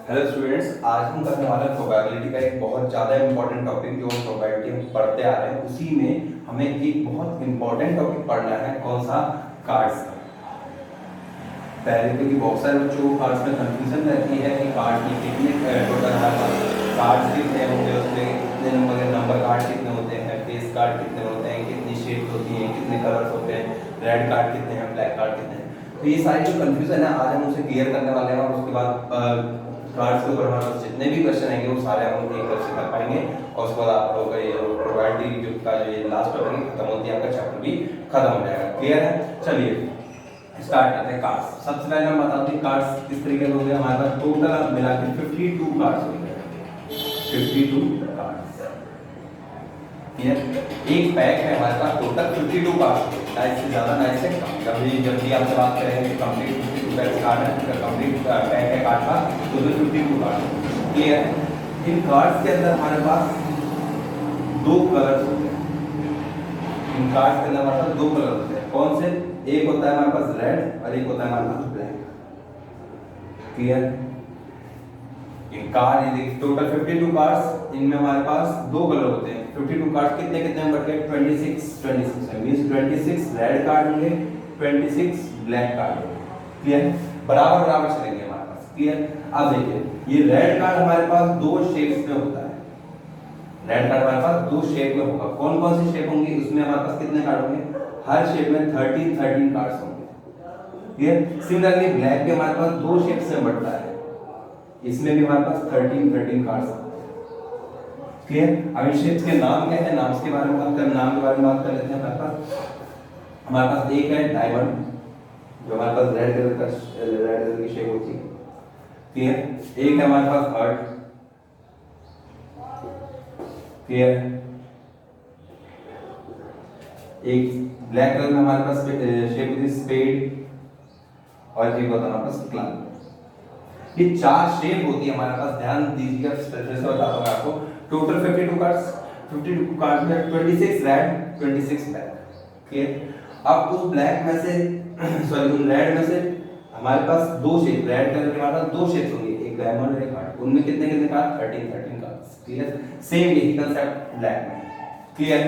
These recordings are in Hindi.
हेलो स्टूडेंट्स, आज हम करने वाले हैं प्रोबेबिलिटी का एक बहुत ज़्यादा इंपॉर्टेंट टॉपिक जो प्रोबेबिलिटी हम पढ़ते आ रहे हैं। उसी में हमें एक बहुत इंपॉर्टेंट टॉपिक पढ़ना है, कौन सा? कार्ड्स का। पहले क्योंकि बहुत सारे बच्चों को कार्ड्स में कंफ्यूजन रहती है कि कार्ड की कितने टोटल हमारे पास कार्ड्स कितने होंगे, उसमें कितने नंबर कार्ड कितने होते हैं, फेस कार्ड कितने होते हैं, कितनी शेप होती है, कितने कलर्स होते हैं, रेड कार्ड कितने हैं, ब्लैक कार्ड कितने हैं। तो ये सारी जो कंफ्यूजन है आज हम उसे क्लियर करने वाले हैं और उसके बाद कार्ड्स के ऊपर हमारे पास जितने भी क्वेश्चन आएंगे वो सारे हम एक तरफ से कर पाएंगे और उसके बाद आप लोगों का ये प्रोबेबिलिटी जो का ये लास्ट टॉपिक खत्म होती है, आपका चैप्टर भी खत्म हो जाएगा। क्लियर है? चलिए स्टार्ट करते हैं कार्ड्स। सबसे पहले हम बताते हैं कार्ड्स किस तरीके से होंगे। हमारे पास टोटल मिला के 52 कार्ड्स होंगे, 52 कार्ड्स। क्लियर? एक पैक है हमारे पास टोटल 52 कार्ड्स, ना इससे ज्यादा ना इससे कम। जब भी आपसे बात करेंगे कि कंप्लीट 52 पैक कार्ड है, तो कंप्लीट पैक है कार्ड का, तो 52 कार्ड। क्लियर है? इन कार्ड्स के अंदर हमारे पास दो कलर्स होते हैं। इन कार्ड्स के अंदर हमारे पास दो कलर होते हैं। कौन से? एक होता है हमारे पास रेड और एक होता है हमारे पास ब्लैक। क्लियर? इन कार्ड ये देखिए टोटल 52 कार्ड्स, इनमें हमारे पास दो कलर होते हैं। 52 कार्ड्स कितने कितने में बट गए? 26 है, मींस 26 रेड कार्ड होंगे, 26 ब्लैक कार्ड होंगे। क्लियर? बराबर बराबर चलेंगे हमारे पास। क्लियर? अब देखिए ये रेड कार्ड हमारे पास दो शेप्स में होता है। रेड कार्ड हमारे पास दो शेप में होगा। कौन कौन सी शेप होंगी? उसमें हमारे पास कितने कार्ड होंगे? हर शेप में 13 कार्ड्स होंगे। क्लियर? सिमिलरली ब्लैक के हमारे पास दो शेप्स में बढ़ता है, इसमें भी हमारे पास 13 कार्ड्स हैं। क्लियर? अब इन शेप्स के नाम क्या है, नाम के बारे में बात कर नाम के बारे में बात कर लेते हैं। हमारे पास एक है डायमंड, जो हमारे पास रेड कलर की शेप होती है। क्लियर? एक है हमारे पास हार्ट। क्लियर? एक ब्लैक कलर में हमारे पास शेप होती है स्पेड, और एक होता है हमारे पास क्लाव। ये चार शेप होती है हमारे पास। ध्यान दीजिएगा, फिर से बताता हूं आपको। टोटल 52 कार्ड्स, 52 कार्ड्स में 26 रेड, 26 ब्लैक। क्लियर? अब उस ब्लैक में से सॉरी उन रेड में से हमारे पास दो शेप, रेड कलर के हमारे पास दो शेप्स होंगे, एक डायमंड और एक हार्ट। उनमें कितने कितने कार्ड? 13 कार्ड्स। क्लियर? सेम यही कंसेप्ट ब्लैक में। क्लियर?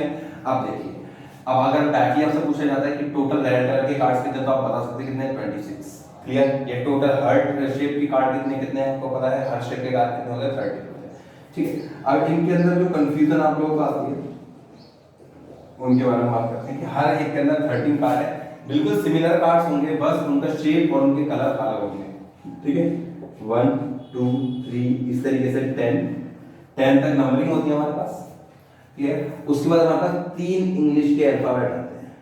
अब देखिए, अब अगर बैक ही आपसे पूछा जाता है कि टोटल रेड कलर के कार्ड्स कितने, तो आप बता सकते हैं कितने? 26। क्लियर? ये टोटल हार्ट शेप की कार्ड कितने कितने हैं आपको पता है? हर शेप के कार्ड कितने हो गए? 30 होते हैं। ठीक है? अब इनके अंदर जो कंफ्यूजन आप लोगों को आती है उनके बारे में बात करते हैं कि हर एक के अंदर 13 कार्ड है। बिल्कुल सिमिलर कार्ड्स होंगे, बस उनका शेप और उनके कलर अलग होंगे। ठीक है? 1 2 3 इस तरीके से 10 तक नंबरिंग होती है हमारे पास। क्लियर? उसके बाद हमारे पास तीन इंग्लिश के अल्फाबेट आते हैं,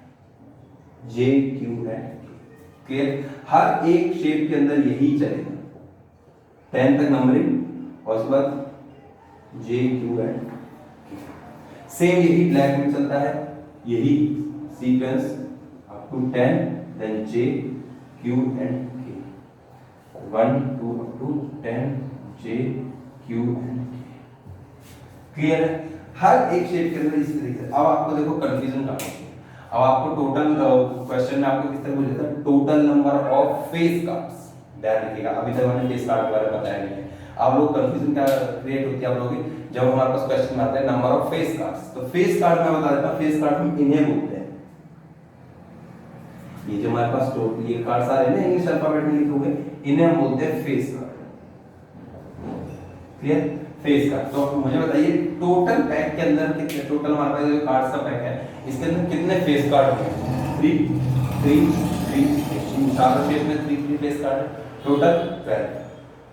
जे क्यू एंड। क्लियर? हर एक शेप के अंदर यही चलेगा, 10 तक नंबरिंग और उसके बाद जे क्यू एंड। सेम यही ब्लैक में चलता है, यही sequence up to 10, then J Q and K, 1 2 up to 10 J Q and K. Clear है? हर एक शेप के अंदर इस तरीके से। अब आपको देखो कंफ्यूजन कहां है। अब आपको टोटल क्वेश्चन में आपको किस तरह पूछा था? Total number of face cards. ध्यान रखिएगा, अभी तक मैंने फेस कार्ड के बारे में बताया नहीं है। आप लोग कंफ्यूजन क्या क्रिएट होती है आप लोगों की जब हमारे पास क्वेश्चन में आता है नंबर ऑफ फेस कार्ड्स। तो फेस कार्ड में बता देता हूं, फेस कार्ड हम इन्हें बोलते हैं। ये जो हमारे पास टोटल ये कार्ड्स आ रहे हैं ना इंग्लिश अल्फाबेट में लिखे हुए, इन्हें हम बोलते हैं face card. Clear? Face card. तो मुझे बताइए टोटल पैक के अंदर कितने, टोटल हमारे पास जो कार्ड्स का पैक है इसके अंदर कितने फेस कार्ड होंगे? 3 3 3 चारों शेप में 3 फेस कार्ड है, टोटल 12।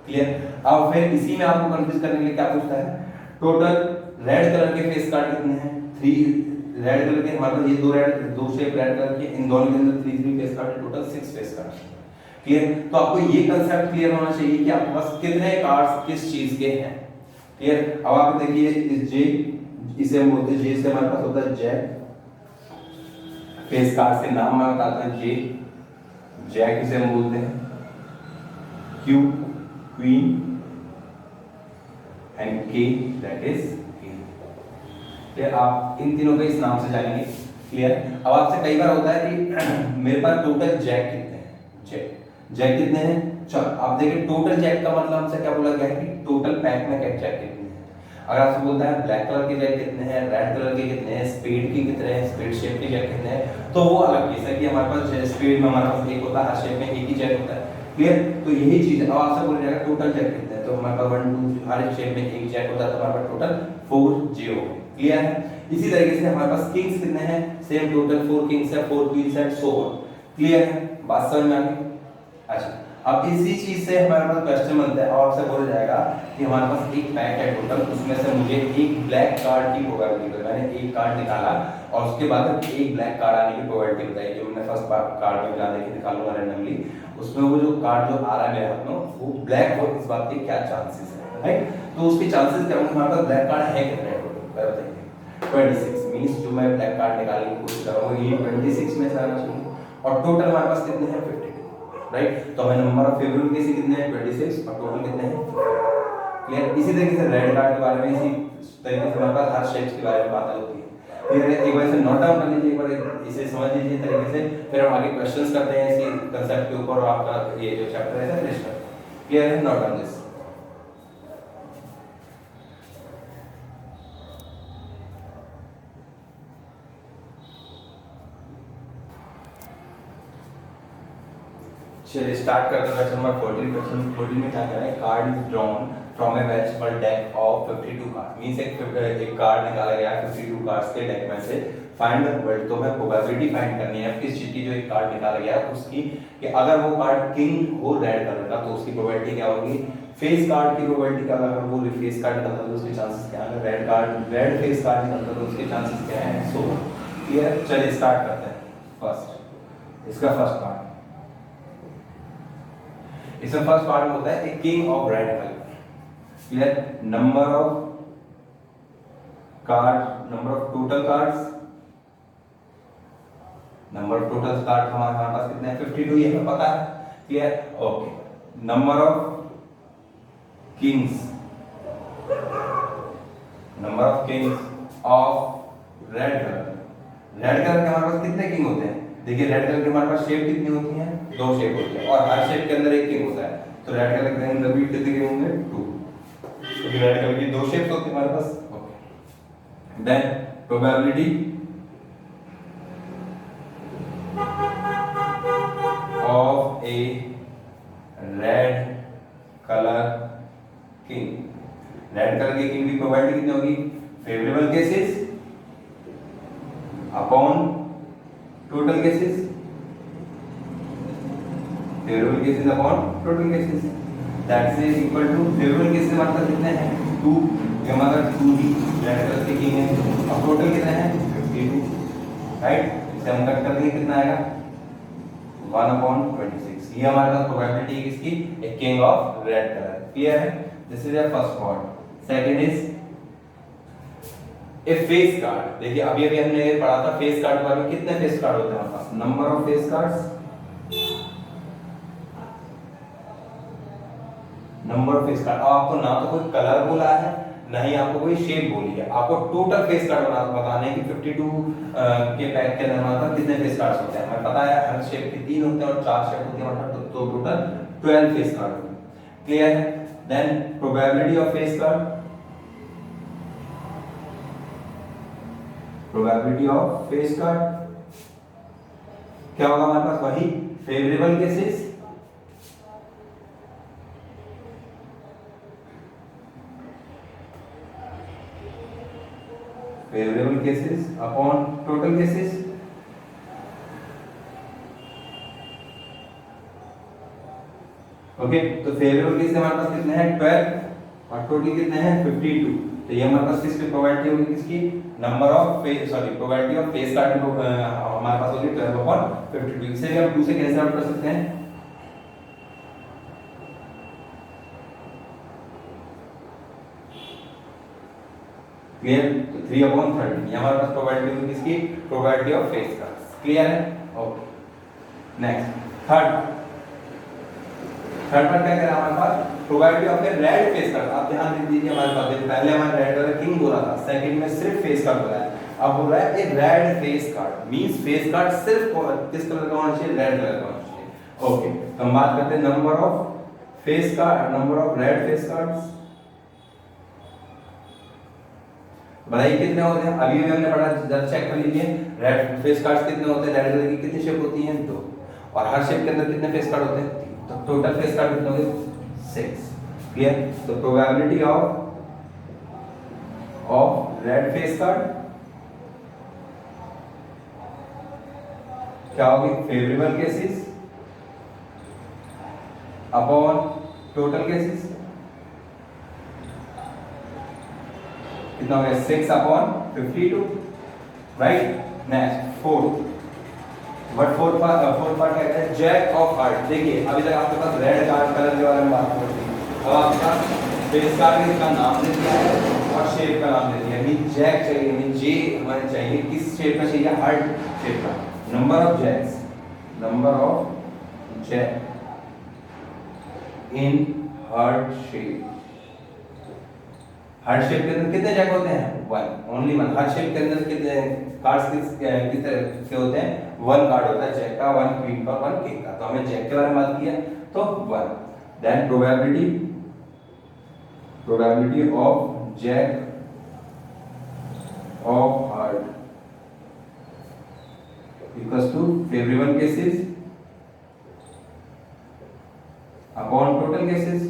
क्लियर? अब फिर इसी में आपको कंफ्यूज करने के लिए क्या पूछता है? टोटल रेड कलर के फेस कार्ड कितने हैं? 3 रेड कलर के हमारे पास ये दो शेप रेड कलर के, इन दोनों के अंदर 3 फेस कार्ड है, टोटल 6 फेस कार्ड। क्लियर? तो आपको ये कंसेप्ट क्लियर होना चाहिए कि आपके पास कितने कार्ड्स किस चीज के हैं। क्लियर? अब आप देखिए इस जे, इसे हम बोलते हैं जे से हमारे पास होता है जैक। फेस कार्ड के नाम मैं बताता हूं, जे जैक इसे हम बोलते हैं, क्यू क्वीन एंड के दैट इज किंग। क्लियर? आप इन तीनों को इस नाम से जानेंगे। क्लियर? अब आपसे कई बार होता है कि मेरे पास टोटल जैक कितने हैं? जैक कितने हैं? चलो आप देखिए टोटल चेक का मतलब हमसे क्या बोला गया है कि टोटल पैक में क्या चेक कितने हैं। अगर आपसे बोलता है ब्लैक कलर के चेक कितने हैं, रेड कलर के कितने हैं, स्पीड के कितने हैं, स्पीड शेप के चेक कितने हैं, तो वो अलग चीज है कि हमारे पास स्पीड में हमारे पास एक होता है, हर शेप में एक ही चेक होता है। क्लियर? तो यही चीज है। अब आपसे बोला जाएगा टोटल चेक कितने हैं, तो हमारे पास 1 2 हर शेप में एक चेक होता है, तो हमारे पास टोटल 4 0। क्लियर है? इसी तरीके से हमारे पास किंग्स कितने हैं, सेम टोटल 4 किंग्स है, 4 क्वींस है, सो ऑन। क्लियर है? बात समझ में आ गई? अच्छा, अब इसी चीज से हमारे पास क्वेश्चन बनता है और आपसे बोला जाएगा कि हमारे पास एक पैक है टोटल, उसमें से मुझे एक ब्लैक कार्ड की प्रोबेबिलिटी, मैंने एक कार्ड निकाला और उसके बाद एक ब्लैक कार्ड आने की प्रोबेबिलिटी बताई, जो मैंने फर्स्ट कार्ड में मिला के निकालूंगा रैंडमली, उसमें वो जो कार्ड जो आ रहा है मेरे हाथ में वो ब्लैक हो, इस बात के क्या चांसेस है, राइट? तो उसके चांसेस क्या होंगे, हमारे पास ब्लैक कार्ड है कितने टोटल बताइए। 26 मींस जो मैं ब्लैक कार्ड निकालने की कोशिश कर रहा हूं ये 26 में से आना चाहिए और टोटल हमारे पास कितने हैं 52, राइट? तो हमें नंबर ऑफ फेवरेबल केसेस कितने हैं 26 और टोटल कितने हैं। क्लियर? इसी तरीके से रेड कार्ड के बारे में इसी तरीके से हमारे पास हर शेप्स के बारे में बातें होती है। फिर एक बार इसे नोट डाउन कर लीजिए, एक बार इसे समझ लीजिए तरीके से, फिर हम आगे क्वेश्चंस करते हैं इसी कांसेप्ट के ऊपर और आपका ये जो चैप्टर है फिनिश करते हैं। क्लियर है? Note down this. चलिए स्टार्ट करते हैं क्वेश्चन नंबर 14। क्वेश्चन 14 में क्या कह रहा है, card is drawn from A vegetable deck of 52 card, means एक कार्ड निकाला गया है 52 कार्ड्स के डेक में से, फाइंड द प्रोबेबिलिटी, तो हमें प्रोबेबिलिटी फाइंड करनी है किस चीज की, जो एक कार्ड निकाला गया है उसकी, कि अगर वो कार्ड किंग हो रेड कलर का तो उसकी प्रोबेबिलिटी क्या होगी, फेस कार्ड की प्रोबेबिलिटी क्या, अगर वो फेस कार्ड निकलता तो उसके चांसेस क्या है, red card red face card निकलता तो उसके चांसेस क्या है, सो क्लियर? चलिए स्टार्ट करते हैं। फर्स्ट इसका फर्स्ट पार्ट, इसमें फर्स्ट पार्ट में होता है ए king of red colour. Clear? Number of card, number of total cards, number of total card हमारे पास कितने हैं 52, ये हमें पता है। Clear? Okay, number of Kings, number of Kings of red colour, red colour के हमारे पास कितने किंग होते हैं, देखिए रेड कलर के हमारे पास शेप कितनी होती हैं, 2 शेप होती है और हर शेप के अंदर एक किंग होता है, तो रेड कलर के अंदर भी कितने किंग होंगे 2, तो रेड कलर की 2 शेप्स होती है हमारे पास। Okay, then probability of a red colour king, red colour के किंग की प्रोबेबिलिटी कितनी होगी, favourable cases upon total cases, favourable cases upon total cases, that is equal to favourable cases हमारे पास कितने हैं 2, ये हमारा 2 ही रेड कलर के किंग है और टोटल कितने हैं 52, राइट? इसे हम कट कर देंगे कितना आएगा 1/26, ये हमारे पास प्रोबेबिलिटी है किसकी, a king of red colour. Clear है? This is your first part. Second is a face card, देखिए अभी अभी हमने ये पढ़ा था फेस कार्ड के बारे में, कितने फेस कार्ड होते हैं हमारे पास, number of face cards, number of face card. आपको ना तो कोई कलर बोला है ना ही आपको कोई शेप बोली है, आपको टोटल फेस कार्ड बताने हैं कि 52 के पैक के अंदर हमारे पास कितने फेस कार्ड्स होते हैं, हमें पता है हर शेप के 3 होते हैं और 4 शेप होती है हमारे पास, तो टोटल 12 फेस कार्ड होते हैं। क्लियर है? Then probability of face card, probability of face card क्या होगा हमारे पास, वही favourable cases favourable cases upon total cases, okay? तो फेवरेबल केसेस हमारे पास कितने हैं 12 और टोटल कितने हैं 52, तो ये हमारे पास किसकी प्रोबेबिलिटी होगी, किसकी, number of face probability of face card हमारे पास होगी 12/52। इसे हम 2 से कैसे आउट कर सकते हैं, क्लियर? तो 3/13 ये हमारे पास प्रोबेबिलिटी होगी किसकी, probability of face cards. Clear है? ओके, नेक्स्ट थर्ड पार्ट क्या कह रहा है हमारे पास, probability of a red face card. आप ध्यान दीजिए हमारे पास पहले हमारा रेड कलर किंग बोला था, सेकंड में सिर्फ फेस कार्ड बोला है, अब बोल रहा है a red face card, means face card सिर्फ किस कलर का होना चाहिए, रेड कलर का होना चाहिए। ओके, तो हम बात करते हैं number of face card, number of red face cards बताइए कितने होते हैं। अभी भी हमने पढ़ा, जरा चेक कर लीजिए। रेड फेस कार्ड्स कितने होते हैं, रेड कलर की कितनी शेप होती हैं, 2। और हर शेप के अंदर कितने फेस कार्ड होते हैं, 3। तो टोटल फेस कार्ड कितने होंगे, 6। क्लियर। तो probability of red face card क्या होगी, favourable cases upon total cases, कितना हो गया, 6 upon 52, right. Next fourth, but fourth part क्या कहता है, जैक ऑफ हार्ट। देखिए अभी तक आपके पास रेड कार्ड कलर के बारे में बात हो रही है, अब आपके पास फेस कार्ड का नाम दे दिया है और शेप का नाम दे दिया है। मीन जैक चाहिए, मीन जे हमें चाहिए किस शेप का चाहिए, हार्ट शेप का। Number of jacks, number of jack in heart shape. Heart shape के अंदर कितने जैक होते हैं, 1, ओनली 1। हार्ट शेप के अंदर कितने कार्ड्स किस तरह के होते हैं, 1 कार्ड होता है जैक का, 1 क्वीन का, 1 किंग का। तो हमें जैक के बारे में बात किया तो 1। Then probability of jack of heart equals to favourable cases upon total cases.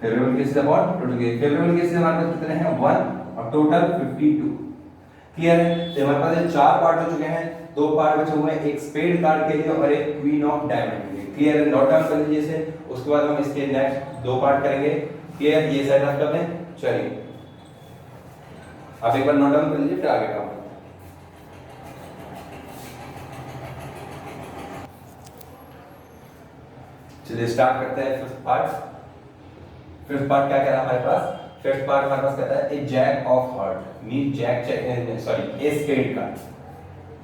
Favourable cases upon total cases. Favourable cases हमारे पास कितने हैं, 1 और टोटल 52। क्लियर है। तो हमारे पास ये 4 पार्ट हो चुके हैं, 2 पार्ट बचे हुए हैं, एक स्पेड कार्ड के लिए और एक क्वीन ऑफ डायमंड के लिए। क्लियर है, नोट डाउन कर लीजिए इसे, उसके बाद हम इसके नेक्स्ट 2 पार्ट करेंगे। क्लियर, ये साइड ऑफ कर दें। चलिए आप एक बार नोट डाउन कर लीजिए, फिर आगे काम। चलिए स्टार्ट करते हैं फिफ्थ पार्ट। फिफ्थ पार्ट क्या कह रहा है हमारे पास, फिफ्थ पार्ट हमारे पास कहता है a jack of heart mean jack sorry a spade का,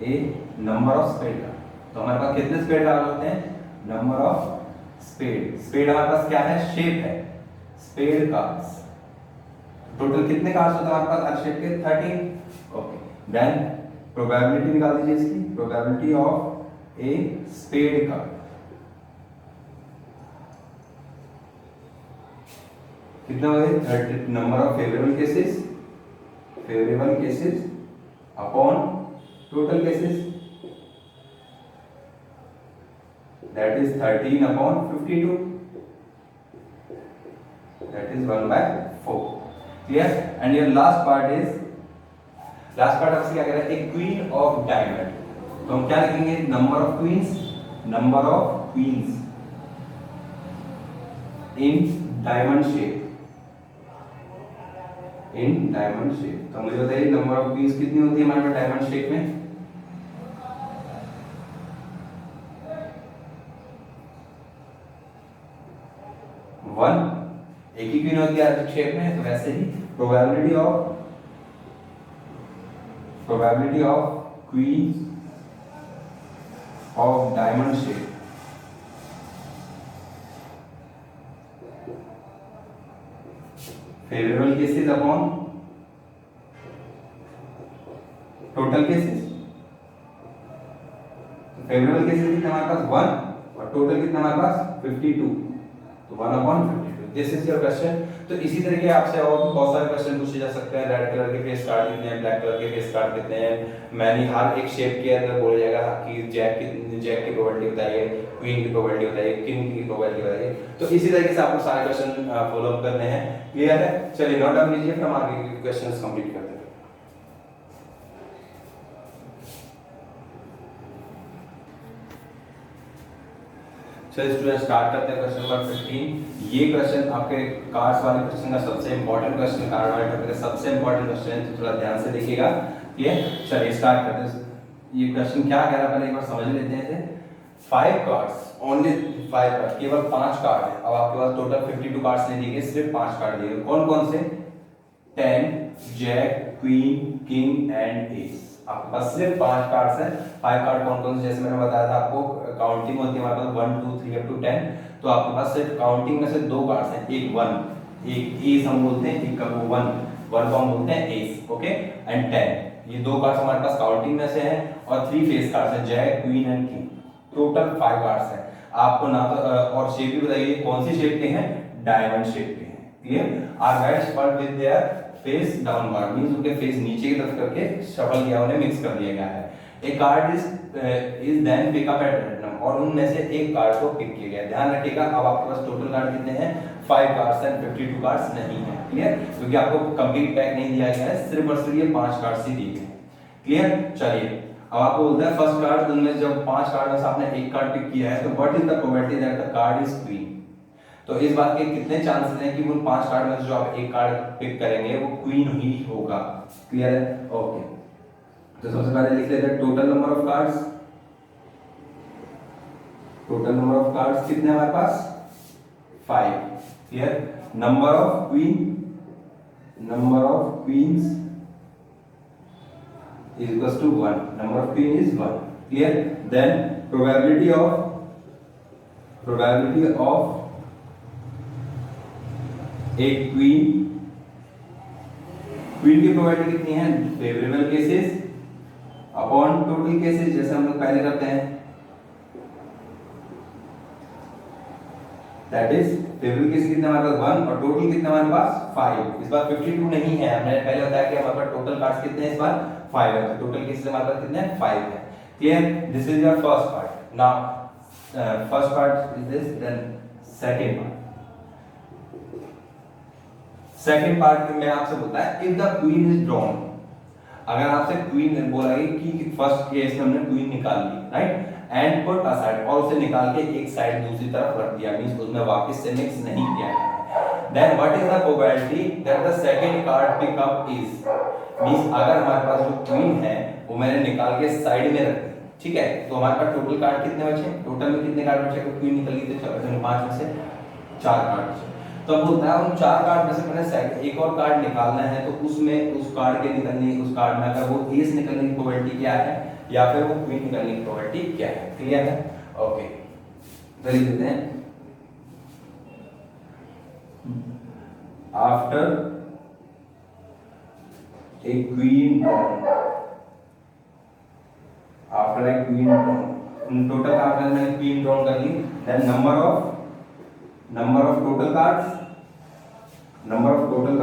ए नंबर ऑफ स्पेड का। तो हमारे पास कितने स्पेड कार्ड होते हैं, नंबर ऑफ स्पेड। स्पेड हमारे पास क्या है, शेप है, स्पेड कार्ड्स। टोटल कितने कार्ड्स होते हैं हमारे पास हर शेप के, 13। ओके, देन प्रोबेबिलिटी निकाल दीजिए इसकी, probability of a spade card कितना हो गया, 30। Number of favourable cases upon total cases, that is 13 upon 52, that is 1/4। clear। and your last part आपसे क्या कह रहा है, एक क्वीन ऑफ डायमंड। तो हम क्या लिखेंगे, number of queens in diamond shape, तो मुझे बताइए नंबर ऑफ क्वींस कितनी होती है हमारे पास डायमंड शेप में, वन। एक ही क्वीन होती है शेप में। तो वैसे ही probability of queen of diamond shape favourable cases upon total cases. Favourable cases कितने हमारे पास, 1 और टोटल कितना हमारे पास 52, तो 1/52। This is your question. तो इसी तरीके आपसे और भी बहुत सारे क्वेश्चन पूछे जा सकते हैं। रेड कलर के फेस कार्ड कितने हैं, ब्लैक कलर के फेस कार्ड कितने हैं, मैंने हर एक शेप के अंदर बोला जाएगा कि जैक की प्रोबेबिलिटी बताइए, क्वीन की प्रोबेबिलिटी बताइए, किंग की प्रोबेबिलिटी बताइए। तो इसी तरीके से आपको सारे क्वेश्चन फॉलो अप करने हैं। क्लियर है। चलिए नोट डाउन कीजिए, फिर हम आगे के क्वेश्चंस कंप्लीट करते हैं। चलिए स्टूडेंट स्टार्ट करते हैं क्वेश्चन नंबर 15। ये क्वेश्चन आपके कार्ड्स वाले क्वेश्चन का सबसे इंपॉर्टेंट क्वेश्चन, कार्ड वाले टॉपिक का सबसे इंपॉर्टेंट क्वेश्चन है, तो थोड़ा ध्यान से देखिएगा। ये चलिए स्टार्ट करते हैं। ये क्वेश्चन क्या कह रहा है पहले एक बार समझ लेते हैं इसे। 5 कार्ड्स, ओनली 5 कार्ड, केवल 5 कार्ड है। अब आपके पास टोटल 52 कार्ड्स नहीं दिए गए, सिर्फ 5 कार्ड दिए गए। कौन कौन से, 10, jack, queen, king and ace. आपके पास सिर्फ 5 कार्ड्स हैं। 5 कार्ड कौन कौन से, जैसे मैंने बताया था आपको, काउंटिंग होती है हमारे पास 1 2 3 अप टू 10। तो आपके पास सिर्फ काउंटिंग में से 2 कार्ड्स हैं, एक 1, एक एस हम बोलते हैं, एक को 1 को हम बोलते हैं एस। ओके, एंड 10, ये 2 कार्ड्स हमारे पास काउंटिंग में से हैं और 3 फेस कार्ड्स हैं, jack, queen and king. Total 5 cards हैं। आपको ना तो और शेप भी बताइए कौन सी शेप के हैं, डायमंड शेप के हैं। Clear. Are cards fold with their face downward, means उनके फेस नीचे की तरफ करके शफल किया, उन्हें मिक्स कर दिया गया है। A card is then pick up at random, और उनमें से एक कार्ड को पिक किया गया। ध्यान रखिएगा अब आपके पास टोटल कार्ड कितने हैं, 5 कार्ड्स एंड 52 कार्ड्स नहीं है। क्लियर, क्योंकि आपको कंप्लीट पैक नहीं दिया गया है, सिर्फ और सिर्फ ये 5 कार्ड्स ही दिए गए। क्लियर। चलिए अब आपको बोलता है फर्स्ट कार्ड, उनमें जब 5 कार्ड में से आपने एक कार्ड पिक किया है तो what is the probability that the card is queen. तो इस बात के कितने चांसेस हैं कि वो 5 कार्ड में से जो आप एक कार्ड पिक करेंगे वो क्वीन ही होगा। क्लियर है, ओके। तो सबसे पहले लिख लेते हैं total number of cards. Total number of cards कितने हमारे पास, 5। Clear. Number of queen, number of queens is equals to 1, number of queen is 1. Clear. Then probability of a queen की प्रोबेबिलिटी कितनी है, favourable cases upon total cases, जैसे हम लोग पहले करते हैं। दैट इज फेवरेबल केस कितने हमारे पास 1 और टोटल कितने हमारे पास 5। इस बार 52 नहीं है, हमने पहले बताया कि हमारे पास टोटल कार्ड्स कितने हैं, इस बार 5 है। तो टोटल केसेस हमारे पास कितने हैं, 5 है। Clear, this is your first part. Now first part is this, then second part. Second part में आपसे बोलता है if the queen is drawn, अगर आपसे क्वीन बोला है कि फर्स्ट केस में हमने क्वीन निकाल ली, राइट, एंड पुट असाइड, और उसे निकाल के एक साइड दूसरी तरफ रख दिया, मींस उसमें वापस से मिक्स नहीं किया गया। Then what is the probability that the second card pick up is, means अगर हमारे पास जो क्वीन है वो मैंने निकाल के साइड में रख दी, ठीक है, तो हमारे पास टोटल कार्ड कितने बचे, टोटल में कितने कार्ड बचे, क्वीन निकल गई तो चलो 5 में से 4 कार्ड बचे। तो अब बोलता है उन 4 कार्ड में से मैंने साइड एक और कार्ड निकालना है, तो उसमें उस कार्ड के निकलने, उस कार्ड में अगर वो एस निकलने की प्रोबेबिलिटी क्या है या फिर वो क्वीन निकलने की प्रोबेबिलिटी क्या है। क्लियर है, ओके। तो लिख देते हैं after a queen drawn, after a queen drawn, total card में मैंने क्वीन ड्रॉ कर ली, then number of total cards, number of total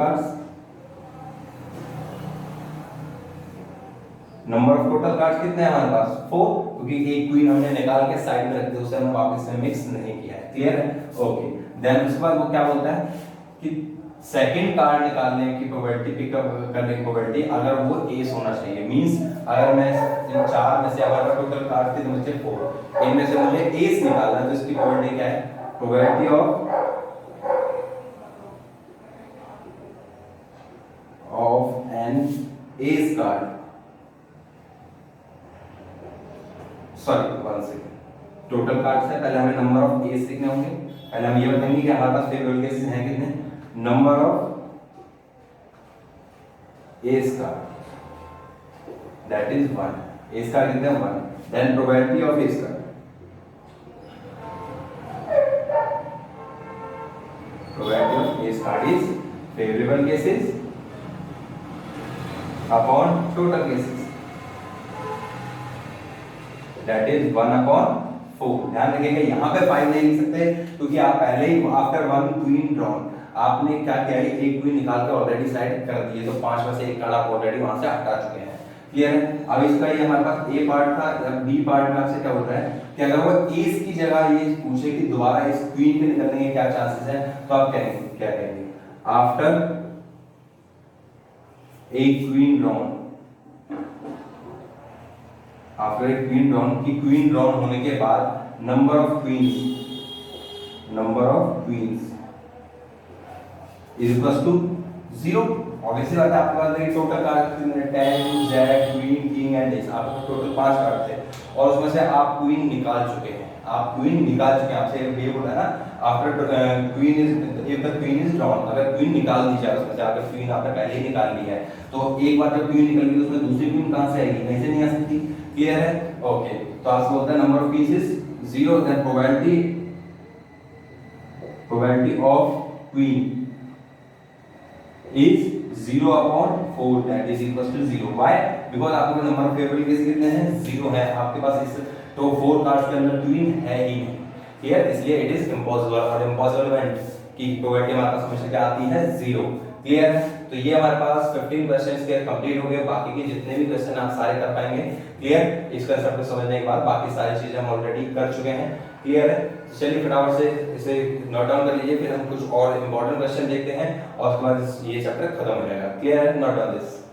cards कितने हैं हमारे पास, 4, क्योंकि एक क्वीन हमने निकाल के साइड में रख दी, उसे हमने वापस से मिक्स नहीं किया है। क्लियर है, ओके। देन उसके बाद वो क्या बोलता है कि सेकंड कार्ड निकालने की प्रोबेबिलिटी, पिकअप करने की प्रोबेबिलिटी अगर वो एस होना चाहिए, मींस अगर मैं इन 4 में से हमारा टोटल कार्ड थे मुझे 4, इनमें से मुझे एस निकालना है, तो इसकी प्रोबेबिलिटी क्या है, probability of an ace card, sorry 1 second, total cards है, पहले हमें नंबर ऑफ एस लिखने होंगे। पहले हम ये बताएंगे कि हमारे पास फेवरेबल केसेस हैं कितने, number of ace card that is 1, ace card कितने हैं 1, then probability of ace card, probability of ace card is favourable cases upon total cases, that is 1/4। ध्यान रखिएगा यहाँ पे 5 नहीं लिख सकते क्योंकि आप पहले ही आफ्टर 1 क्वीन ड्रॉन आपने क्या किया है, एक क्वीन निकाल के ऑलरेडी साइड कर दी है, तो 5 में से एक कार्ड आप ऑलरेडी वहां से हटा चुके हैं। क्लियर है, अब इसका ये हमारे पास ए पार्ट था, अब बी पार्ट में आपसे क्या बोल रहा है कि अगर वो एस की जगह ये पूछे कि दोबारा इस क्वीन के निकलने के क्या चांसेस हैं, तो आप कहेंगे क्या कहेंगे, after a queen drawn, after a queen drawn की क्वीन ड्रॉन होने के बाद number of queens is equal to 0। Obviously बात है, आपके पास total card 10 jack queen king and ace, आपके टोटल 5 कार्ड थे और उसमें से आप क्वीन निकाल चुके हैं, आपसे ये बोला है ना, after queen is, if the queen is drawn, अगर क्वीन निकाल दी जाए उसमें से, अगर क्वीन आपने पहले ही निकाल ली है तो एक बार जब क्वीन निकल गई तो उसमें दूसरी क्वीन कहां से आएगी, नहीं से नहीं आ सकती। क्लियर है, ओके। तो आपसे बोलता है number of queens is 0, then probability of queen is 0/4, that is equals to 0. Why? Because आपके पास नंबर ऑफ फेवरेबल केस कितने हैं, 0 है आपके पास, इस तो 4 कार्ड्स के अंदर क्वीन है ही नहीं। क्लियर, इसलिए इट इज इम्पॉसिबल। और इम्पॉसिबल इवेंट की प्रोबेबिलिटी हमारे पास हमेशा क्या आती है, 0। क्लियर है, तो ये हमारे पास 15 क्वेश्चंस के कंप्लीट हो गए। बाकी के जितने भी क्वेश्चन आप सारे कर पाएंगे। क्लियर, इस कंसेप्ट को समझने के बाद बाकी सारी चीजें हम ऑलरेडी कर चुके हैं। क्लियर है, तो चलिए फटाफट से इसे नोट डाउन कर लीजिए, फिर हम कुछ और इंपॉर्टेंट क्वेश्चन देखते हैं और उसके बाद ये चैप्टर खत्म हो जाएगा। क्लियर है, नोट डाउन दिस।